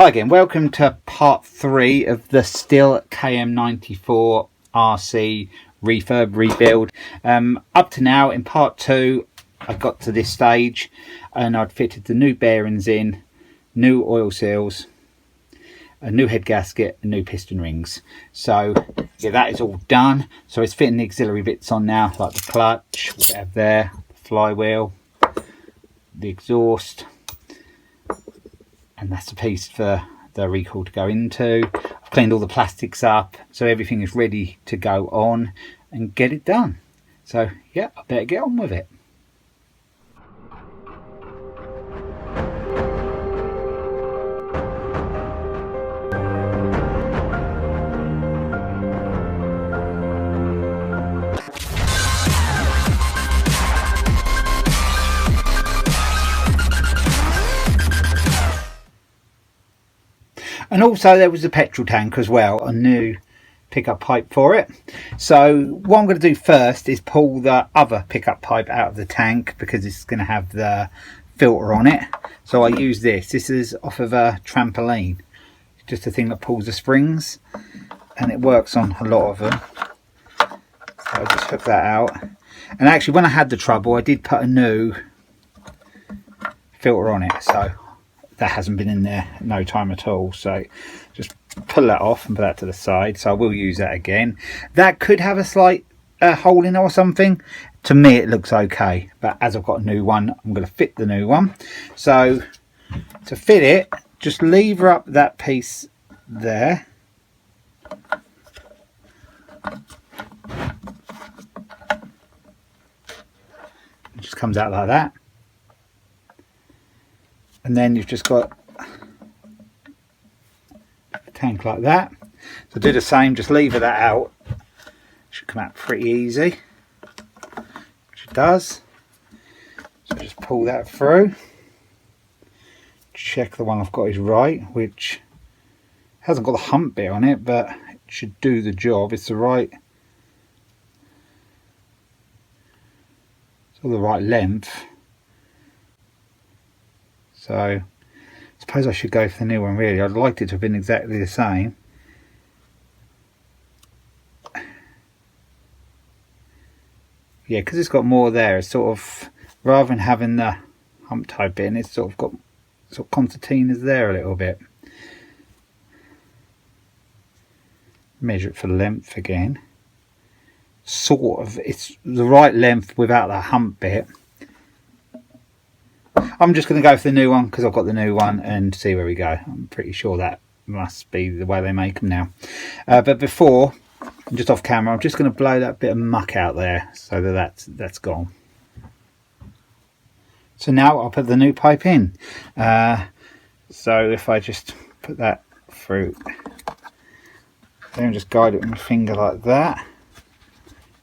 Hi again, welcome to part 3 of the Stihl KM94rc refurb rebuild. Up to now in part 2 I got to this stage and I'd fitted the new bearings in, new oil seals, a new head gasket and new piston rings. So yeah, that is all done. So it's fitting the auxiliary bits on now, like the clutch, what we have there, the flywheel, the exhaust, and that's the piece for the recoil to go into. I've cleaned all the plastics up, so everything is ready to go on and get it done. So yeah, I better get on with it. And also there was a petrol tank as well, a new pickup pipe for it. So what I'm going to do first is pull the other pickup pipe out of the tank because it's going to have the filter on it. So I use this. This is off of a trampoline. It's just a thing that pulls the springs and it works on a lot of them. So I just hook that out. And actually when I had the trouble I did put a new filter on it. So that hasn't been in there no time at all, so just pull that off and put that to the side. So I will use that again. That could have a slight hole in it or something. To me it looks okay, but as I've got a new one I'm going to fit the new one. So to fit it, just lever up that piece there, it just comes out like that. And then you've just got a tank like that. So do the same, just lever that out. Should come out pretty easy, which it does. So just pull that through. Check the one I've got is right, which hasn't got the hump bit on it, but it should do the job. It's the right, it's all the right length. So I suppose I should go for the new one really. I'd like it to have been exactly the same. Yeah, because it's got more there. It's sort of, rather than having the hump type in, it's sort of got sort of concertinas there a little bit. Measure it for length again. Sort of, it's the right length without the hump bit. I'm just going to go for the new one because I've got the new one and see where we go. I'm pretty sure that must be the way they make them now. But before, just off camera, I'm just going to blow that bit of muck out there so that that's gone. So now I'll put the new pipe in. So if I just put that through, then just guide it with my finger like that.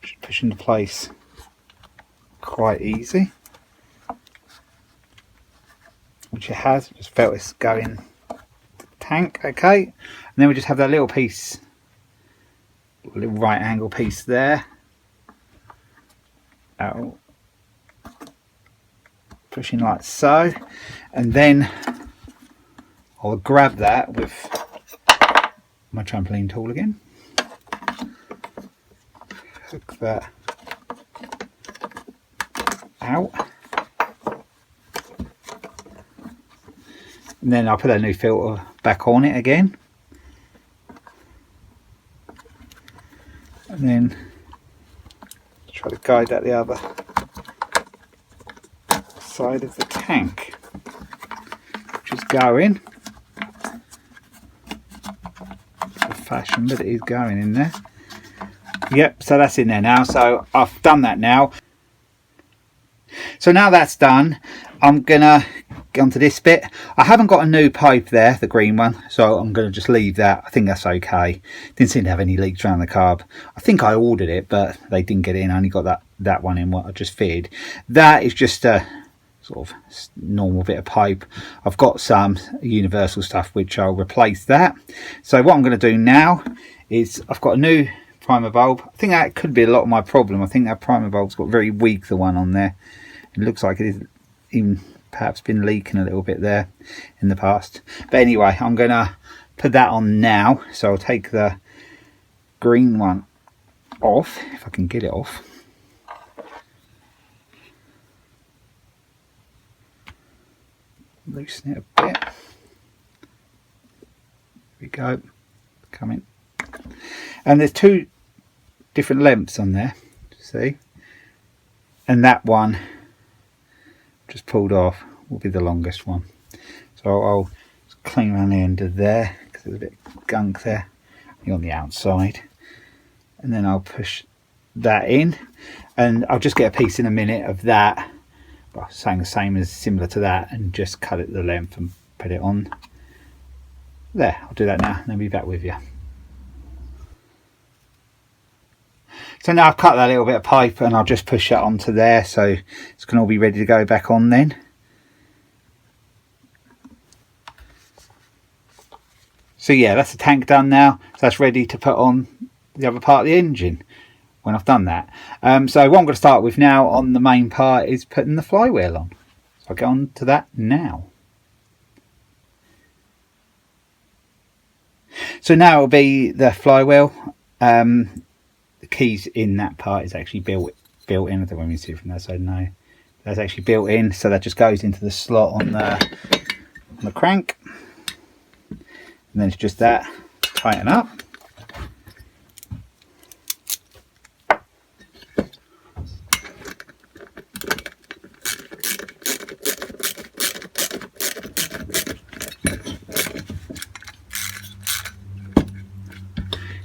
Just push into place quite easy. Which it has, just felt it's going to the tank, okay. And then we just have that little piece, little right angle piece there. Out, pushing like so, and then I'll grab that with my trampoline tool again. Hook that out. And then I'll put that new filter back on it again. And then try to guide that the other side of the tank, which is going. It's a fashion, but it is going in there. Yep, so that's in there now. So I've done that now. So now that's done, I'm gonna get onto this bit. I haven't got a new pipe there, the green one, so I'm gonna just leave that. I think that's okay. Didn't seem to have any leaks around the carb. I think I ordered it, but they didn't get it in. I only got that one in, what I just fitted. That is just a sort of normal bit of pipe. I've got some universal stuff which I'll replace that. So what I'm going to do now is I've got a new primer bulb. I think that could be a lot of my problem. I think that primer bulb's got very weak, the one on there. It looks like it is even perhaps been leaking a little bit there in the past. But anyway, I'm going to put that on now. So I'll take the green one off, if I can get it off. Loosen it a bit. There we go. Coming. And there's two different lengths on there, see? And that one just pulled off will be the longest one. So I'll just clean around the end of there because there's a bit of gunk there on the outside. And then I'll push that in, and I'll just get a piece in a minute of that, well, saying the same as similar to that, and just cut it the length and put it on there. I'll do that now and then be back with you. So now I've cut that little bit of pipe and I'll just push that onto there, so it's going to all be ready to go back on then. So yeah, that's the tank done now. So that's ready to put on the other part of the engine when I've done that. So what I'm going to start with now on the main part is putting the flywheel on. So I'll get on to that now. So now it'll be the flywheel. The keys in that part is actually built in. I don't want you to see it from that side. No, that's actually built in, so that just goes into the slot on the crank, and then it's just that, tighten up.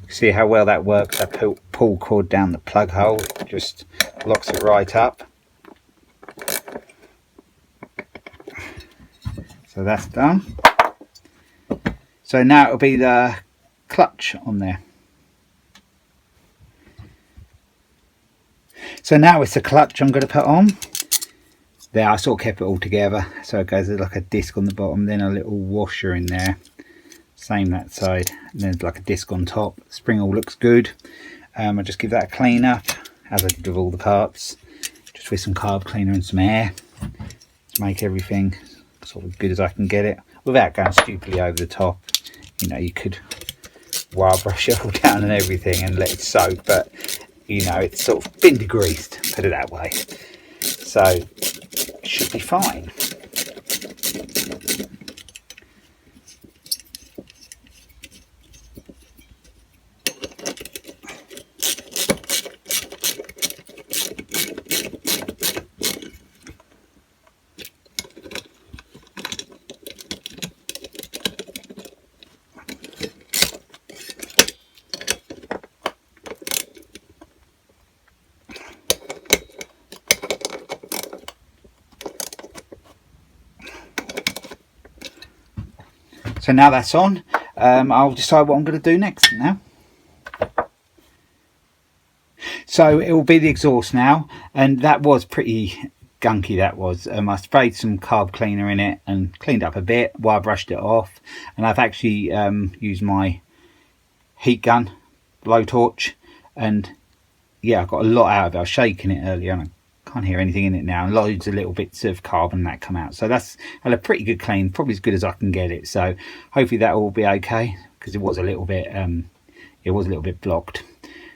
See how well that works. I pull cord down the plug hole, just locks it right up. So that's done. So now it'll be the clutch on there. So now it's the clutch I'm going to put on. There, I sort of kept it all together. So it goes like a disc on the bottom, then a little washer in there. Same that side, and then like a disc on top. Spring all looks good. I just give that a clean up, as I did with all the parts, just with some carb cleaner and some air to make everything sort of good as I can get it, without going stupidly over the top. You know, you could wire brush it all down and everything and let it soak, but you know, it's sort of been degreased, put it that way. So it should be fine. So now that's on, I'll decide what I'm going to do next now. So it will be the exhaust now, and that was pretty gunky, that was. I sprayed some carb cleaner in it and cleaned up a bit, wire brushed it off, and I've actually used my heat gun blowtorch, and yeah, I got a lot out of it. I was shaking it earlier and I can't hear anything in it now, and loads of little bits of carbon that come out. So that's had a pretty good clean, probably as good as I can get it. So hopefully that will be okay, because it was a little bit blocked.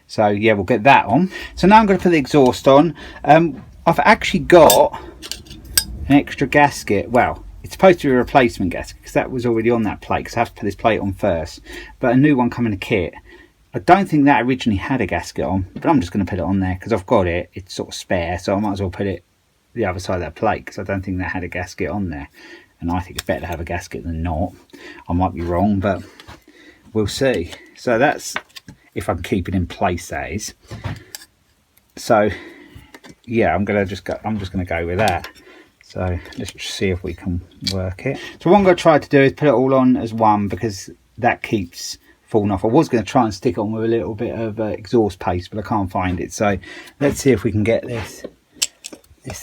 So yeah, we'll get that on. So now I'm going to put the exhaust on. I've actually got an extra gasket. Well, it's supposed to be a replacement gasket because that was already on that plate, because I have to put this plate on first, but a new one come in a kit. I don't think that originally had a gasket on, but I'm just going to put it on there because I've got it. It's sort of spare, so I might as well put it the other side of that plate, because I don't think that had a gasket on there, and I think it's better to have a gasket than not. I might be wrong, but we'll see. So that's if I can keep it in place, that is. So yeah, I'm just going to go with that. So let's just see if we can work it. So what I'm going to try to do is put it all on as one, because that keeps falling off. I was going to try and stick it on with a little bit of exhaust paste, but I can't find it. So let's see if we can get this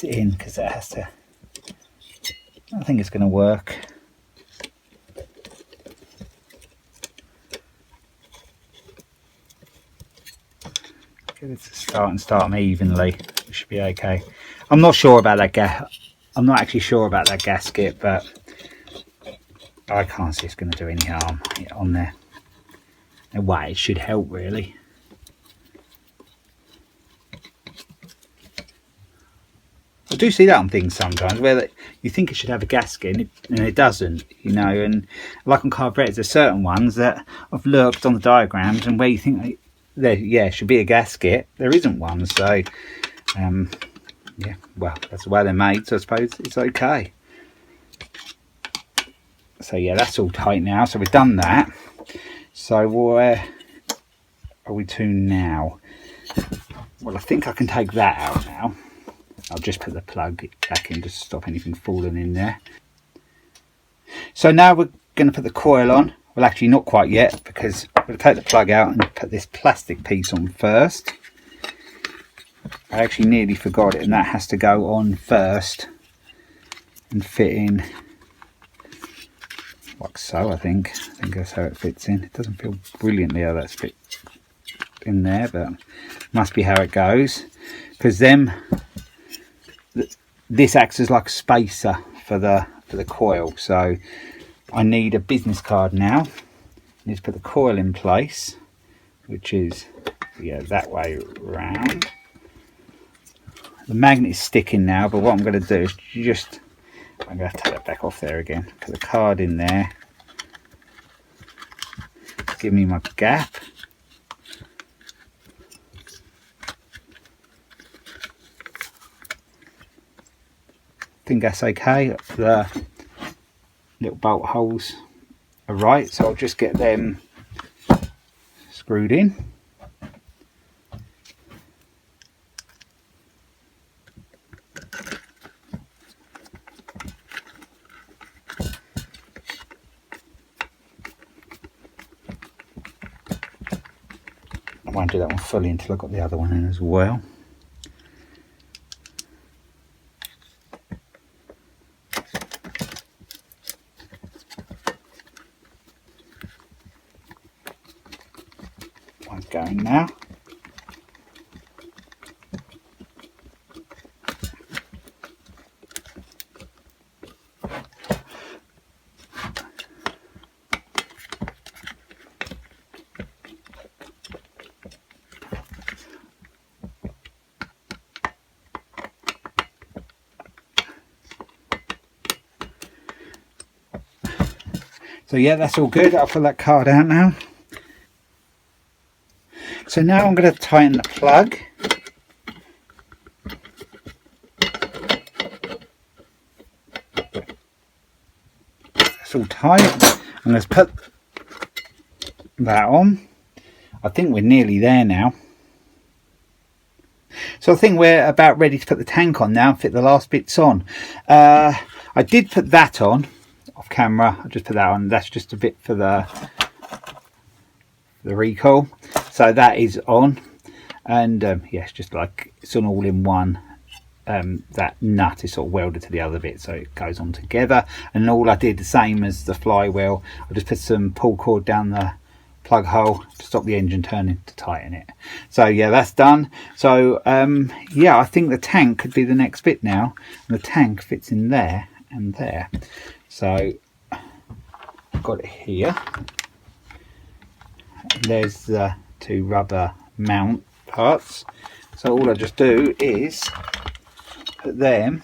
in, because it has to. I think it's going to work. Get it to start them evenly. It should be okay. I'm not sure about that I'm not actually sure about that gasket, but I can't see it's going to do any harm on there. No way, it should help really. I do see that on things sometimes where you think it should have a gasket and it doesn't, you know. And like on carburetors, there's certain ones that I've looked on the diagrams and where you think there should be a gasket, there isn't one. So yeah, well, that's the way they're made, so I suppose it's okay. So yeah, that's all tight now, so we've done that. So where are we to now? Well, I think I can take that out now. I'll just put the plug back in just to stop anything falling in there. So now we're going to put the coil on. Well, actually not quite yet, because we'll take the plug out and put this plastic piece on first. I actually nearly forgot it, and that has to go on first and fit in like so. I think that's how it fits in. It doesn't feel brilliantly how that's fit in there, but must be how it goes, because this acts as like a spacer for the coil. So I need a business card now. I need to put the coil in place, which is that way round. The magnet is sticking now, but what I'm going to do is I'm going to take that back off there again. Put the card in there. Give me my gap. I think that's okay. The little bolt holes are right, so I'll just get them screwed in. I won't do that one fully until I've got the other one in as well. One's going now. So yeah, that's all good. I'll pull that card out now. So now I'm going to tighten the plug. That's all tight. I'm going to put that on. I think we're nearly there now. So I think we're about ready to put the tank on now and fit the last bits on. I did put that on off camera. I just put that on. That's just a bit for the recoil. So that is on, and yeah, it's just like it's on all in one. That nut is sort of welded to the other bit, so it goes on together. And all I did, the same as the flywheel, I just put some pull cord down the plug hole to stop the engine turning to tighten it. So yeah, that's done. So yeah, I think the tank could be the next bit now, and the tank fits in there and there. So I've got it here. There's the two rubber mount parts. So all I just do is put them,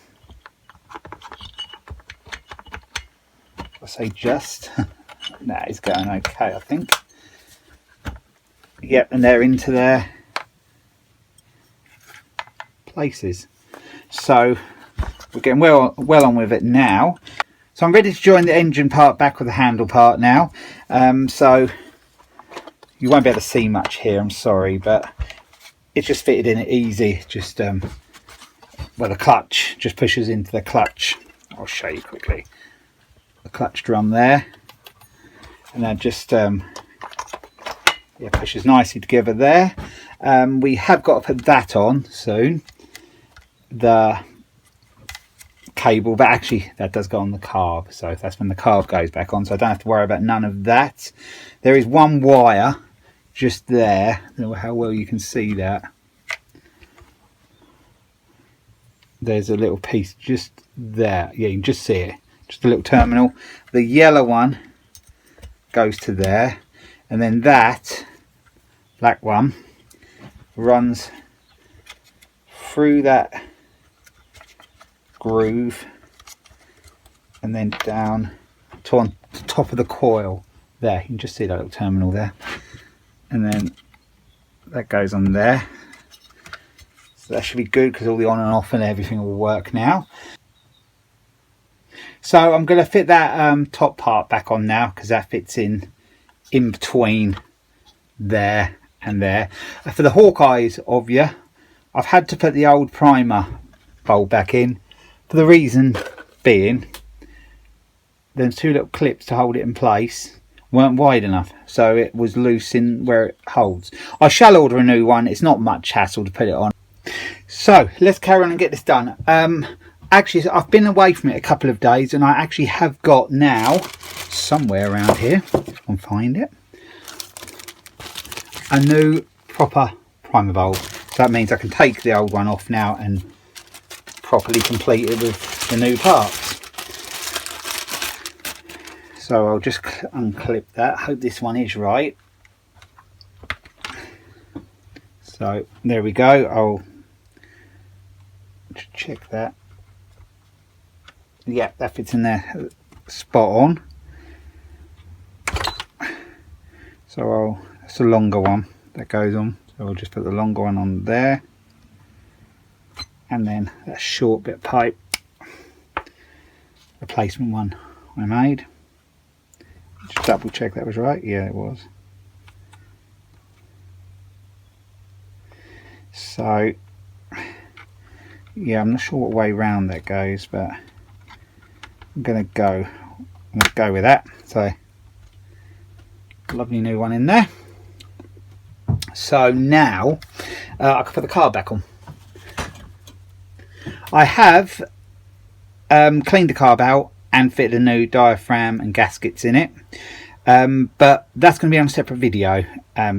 I say just, that is going okay, I think. Yep, and they're into their places. So we're getting well on with it now. So I'm ready to join the engine part back with the handle part now. So you won't be able to see much here, I'm sorry, but it's just fitted in it easy. Just well, the clutch just pushes into the clutch. I'll show you quickly. The clutch drum there, and that just yeah, pushes nicely together there. We have got to put that on soon, the cable, but actually that does go on the carb, so that's when the carb goes back on, so I don't have to worry about none of that. There is one wire just there. I don't know how well you can see that. There's a little piece just there. Yeah, you can just see it, just a little terminal. The yellow one goes to there, and then that black one runs through that groove and then down to on the top of the coil there. You can just see that little terminal there, and then that goes on there. So that should be good because all the on and off and everything will work now. So I'm going to fit that top part back on now because that fits in between there and there. For the Hawkeyes of you, I've had to put the old primer bulb back in for the reason being there's two little clips to hold it in place weren't wide enough, so it was loose in where it holds. I shall order a new one. It's not much hassle to put it on. So let's carry on and get this done. Actually, I've been away from it a couple of days, and I actually have got now somewhere around here, I can find it, a new proper primer bulb. So that means I can take the old one off now and properly complete it with the new parts. So I'll just unclip that. Hope this one is right. So there we go. I'll just check that. Yeah, that fits in there spot on. So it's a longer one that goes on. So I'll just put the longer one on there. And then that short bit of pipe, replacement one I made. Just double check that was right. Yeah, it was. So yeah, I'm not sure what way round that goes, but I'm gonna go with that. So lovely new one in there. So now I can put the carb back on. I have cleaned the carb out and fitted a new diaphragm and gaskets in it, but that's going to be on a separate video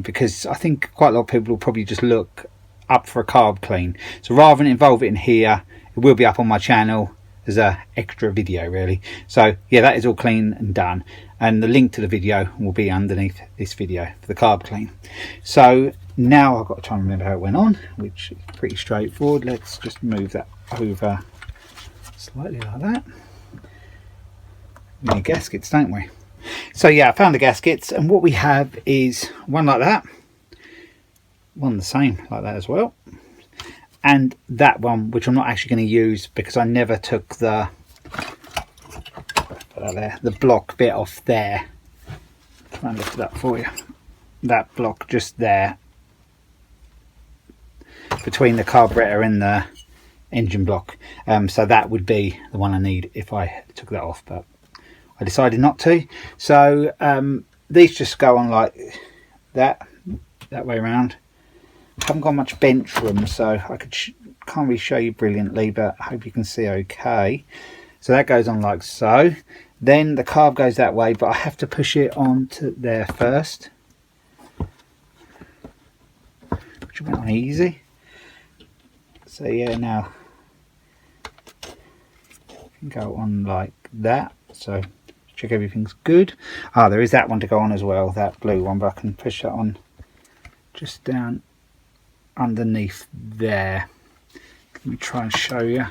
because I think quite a lot of people will probably just look up for a carb clean. So rather than involve it in here, it will be up on my channel as a extra video really. So yeah, that is all clean and done, and the link to the video will be underneath this video for the carb clean. So now I've got to try and remember how it went on, which is pretty straightforward. Let's just move that over slightly like that. We need gaskets, don't we? So yeah, I found the gaskets, and what we have is one like that, one the same like that as well, and that one which I'm not actually going to use because I never took the block bit off there. Try and lift it up for you. That block just there between the carburetor and the engine block, so that would be the one I need if I took that off, but I decided not to. So these just go on like that way around. I haven't got much bench room, so I can't really show you brilliantly, but I hope you can see okay. So that goes on like so. Then the carb goes that way, but I have to push it onto there first, which went on easy. So yeah, now you can go on like that. So check everything's good. There is that one to go on as well, that blue one, but I can push that on just down underneath there. Let me try and show you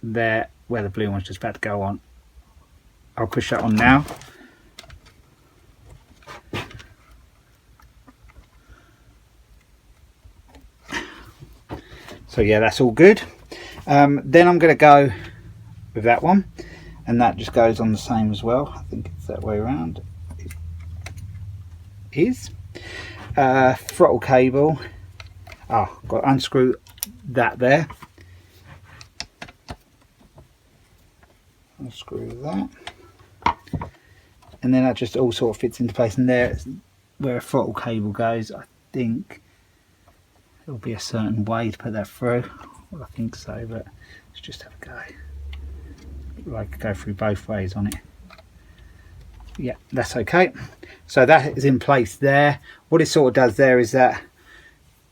there where the blue one's just about to go on. I'll push that on now. So yeah, that's all good. Then I'm going to go with that one, and that just goes on the same as well. I think it's that way around. It is. Throttle cable. Got to unscrew that there. Unscrew that. And then that just all sort of fits into place. And there, where a throttle cable goes, I think there'll be a certain way to put that through. Well, I think so, but let's just have a go. Like go through both ways on it. Yeah, that's okay. So that is in place there. What it sort of does there is that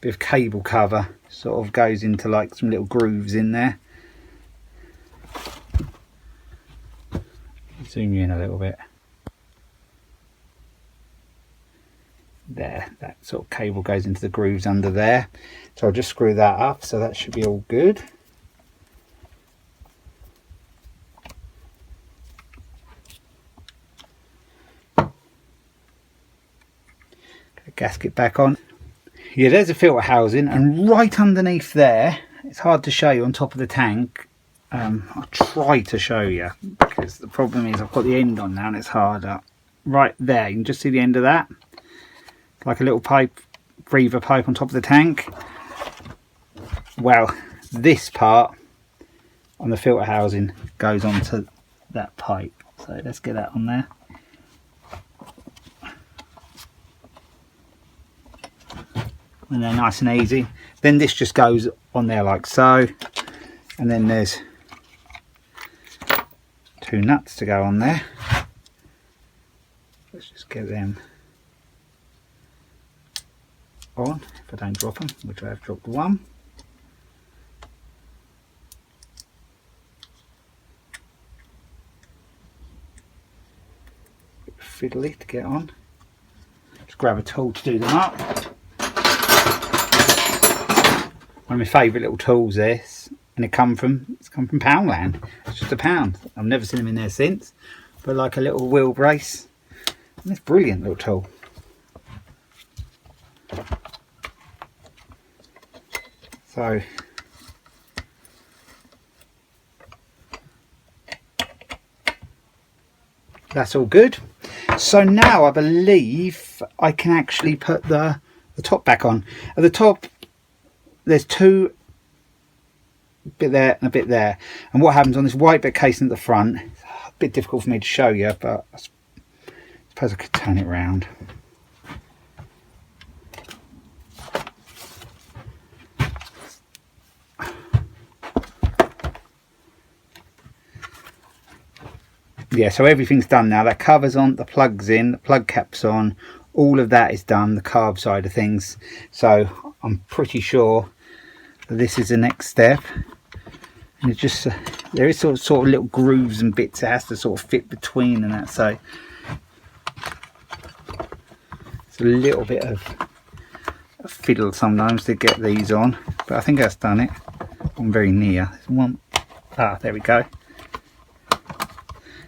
bit of cable cover sort of goes into like some little grooves in there. Zoom you in a little bit. There, that sort of cable goes into the grooves under there. So I'll just screw that up, so that should be all good. Gasket back on. Yeah, there's a filter housing, and right underneath there, it's hard to show you on top of the tank. I'll try to show you, because the problem is I've got the end on now and it's harder. Right there, you can just see the end of that, like a little pipe, breather pipe on top of the tank. Well, this part on the filter housing goes onto that pipe, so let's get that on there. And they're nice and easy. Then this just goes on there like so, and then there's 2 nuts to go on there. Let's just get them on if I don't drop them, which I have dropped one. Bit fiddly to get on. Just grab a tool to do them up. One of my favourite little tools, this, and it's come from Poundland. It's just £1. I've never seen them in there since, but like a little wheel brace, and it's a brilliant little tool. So that's all good. So now I believe I can actually put the top back on. At the top there's 2, a bit there and a bit there, and what happens on this white bit casing at the front, it's a bit difficult for me to show you, but I suppose I could turn it round. Yeah, so everything's done now. That cover's on, the plug's in, the plug cap's on, all of that is done, the carb side of things. So I'm pretty sure that this is the next step. And it's just, there is sort of little grooves and bits it has to sort of fit between and that. So it's a little bit of a fiddle sometimes to get these on, but I think that's done it. I'm very near. There's one, there we go.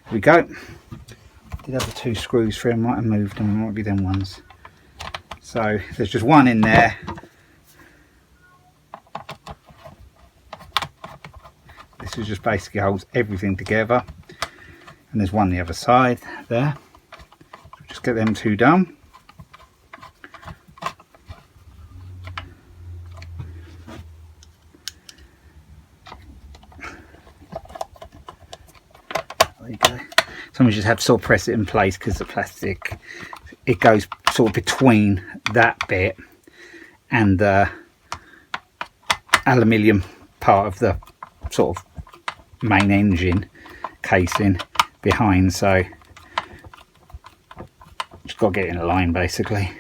Here we go. Did have the 2 screws for it, I might have moved them, it might be them ones. So there's just one in there. This is just basically holds everything together, and there's one the other side there. Just get them 2 done. There you go. Sometimes you just have to sort of press it in place because the plastic, it goes sort of between that bit and the aluminium part of the sort of main engine casing behind, so just got to get in a line basically.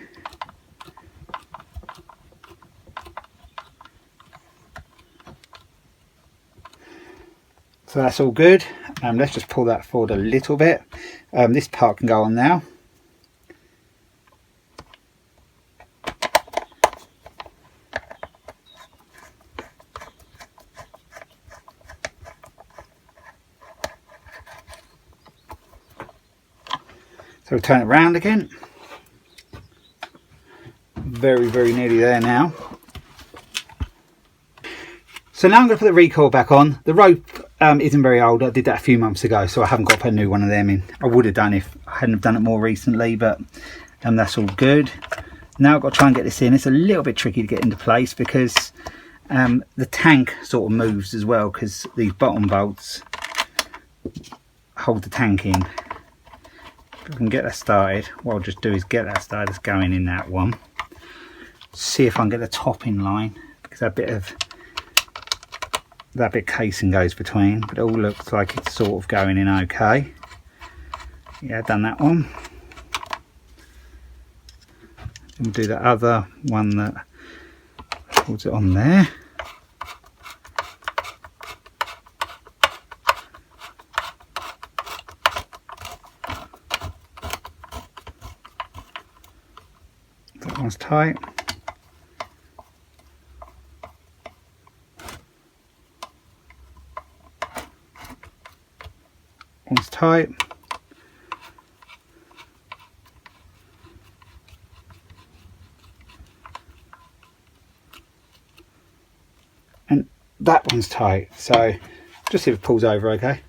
So that's all good. Let's just pull that forward a little bit. This part can go on now. So we'll turn it round again. Very nearly there now. So now I'm going to put the recoil back on. The rope isn't very old. I did that a few months ago, so I haven't got to put a new one of them in. I would have done if I hadn't have done it more recently, but that's all good. Now I've got to try and get this in. It's a little bit tricky to get into place because the tank sort of moves as well, because these bottom bolts hold the tank in. If I can get that started, what I'll just do is get that started. It's going in that one. See if I can get the top in line, because that bit casing goes between, but it all looks like it's sort of going in okay. Yeah, I've done that one. And do the other one that holds it on there. That one's tight. One's tight. And that one's tight. So just see if it pulls over okay.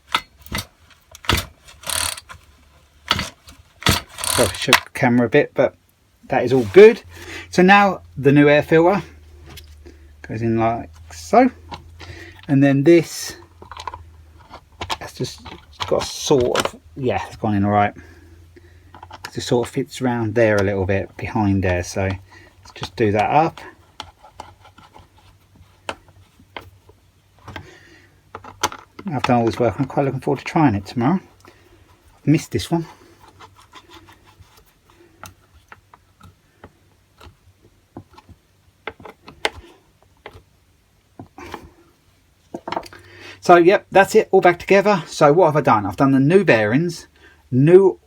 So I shook the camera a bit, but that is all good. So now the new air filter goes in like so. And then this, that's just got a sort of, yeah, it's gone in all right. It just sort of fits around there a little bit behind there. So let's just do that up. I've done all this work. I'm quite looking forward to trying it tomorrow. I've missed this one. So yep, that's it, all back together. So what have I done? I've done the new bearings, new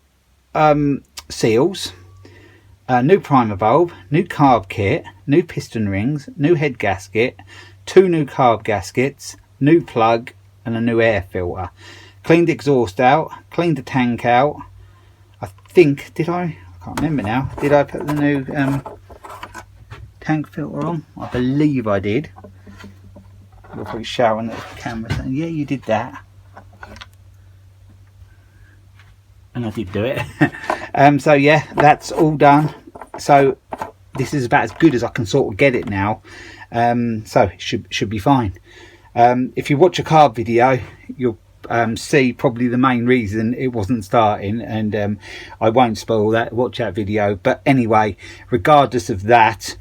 seals, new primer bulb, new carb kit, new piston rings, new head gasket, 2 new carb gaskets, new plug and a new air filter. Cleaned the exhaust out, cleaned the tank out. I think, did I can't remember now. Did I put the new tank filter on? I believe I did. You're probably shouting at the camera saying, yeah, you did that. And I did do it. So yeah, that's all done. So this is about as good as I can sort of get it now. So it should be fine. If you watch a carb video, you'll see probably the main reason it wasn't starting, and I won't spoil that. Watch that video. But anyway, regardless of that,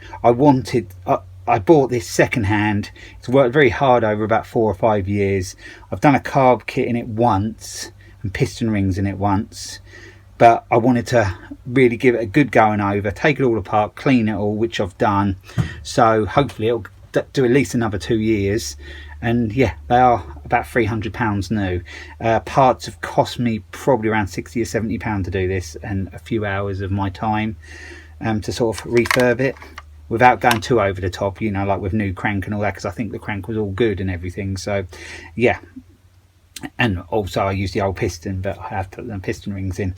I bought this second hand. It's worked very hard over about 4 or 5 years. I've done a carb kit in it once and piston rings in it once, but I wanted to really give it a good going over, take it all apart, clean it all, which I've done. So hopefully it'll do at least another 2 years. And yeah, they are about £300 new. Parts have cost me probably around £60 or £70 to do this, and a few hours of my time to sort of refurb it without going too over the top, you know, like with new crank and all that, because I think the crank was all good and everything. So yeah, and also I used the old piston, but I have put the piston rings in.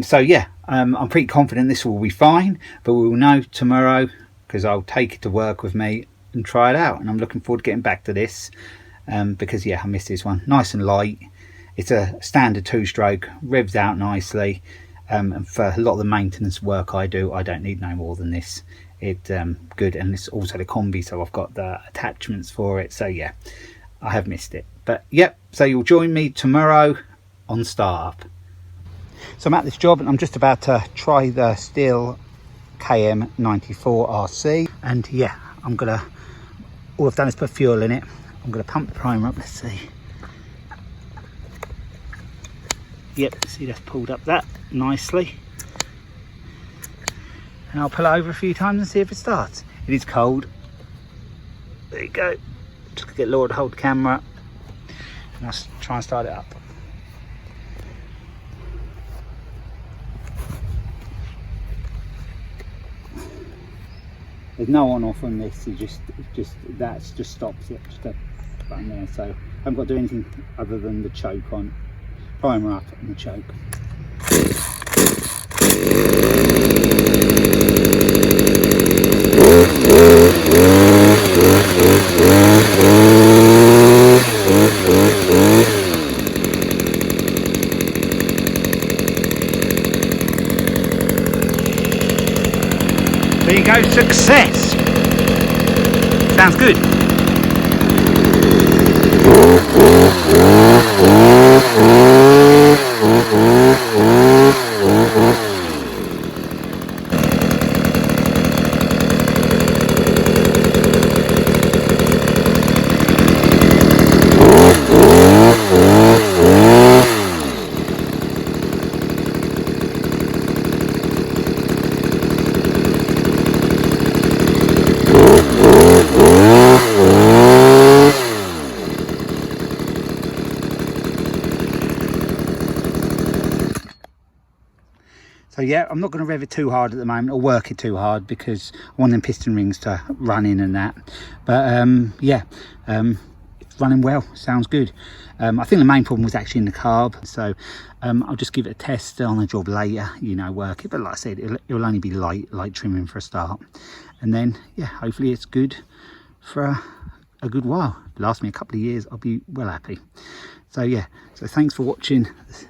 So yeah, I'm pretty confident this will be fine, but we will know tomorrow, because I'll take it to work with me and try it out, and I'm looking forward to getting back to this, because yeah, I missed this one. Nice and light. It's a standard 2-stroke, revs out nicely, and for a lot of the maintenance work I do, I don't need no more than this. It's good, and it's also the Combi, so I've got the attachments for it. So yeah, I have missed it, but yep. So you'll join me tomorrow on Startup. So I'm at this job and I'm just about to try the Stihl KM94rc, and yeah, I'm gonna, all I've done is put fuel in it. I'm gonna pump the primer up. Let's see. Yep, see, that's pulled up that nicely. And I'll pull it over a few times and see if it starts. It is cold. There you go. Just get Laura to hold the camera and I'll try and start it up. There's no on off on this. It just stops it. Just a button there. So I haven't got to do anything other than the choke on. Primer up and the choke. There you go, success! Sounds good. So yeah, I'm not going to rev it too hard at the moment or work it too hard because I want them piston rings to run in and that. But yeah, it's running well, sounds good. I think the main problem was actually in the carb, so I'll just give it a test on the job later, you know, work it. But like I said, it'll only be light trimming for a start, and then yeah, hopefully it's good for a good while. Last me a couple of years, I'll be well happy. So yeah, so thanks for watching this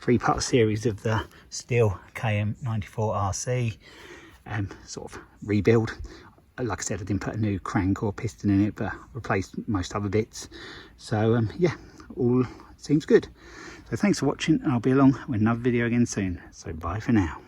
3-part series of the Stihl KM94rc sort of rebuild. Like I said, I didn't put a new crank or piston in it, but replaced most other bits. So yeah, all seems good. So thanks for watching, and I'll be along with another video again soon. So bye for now.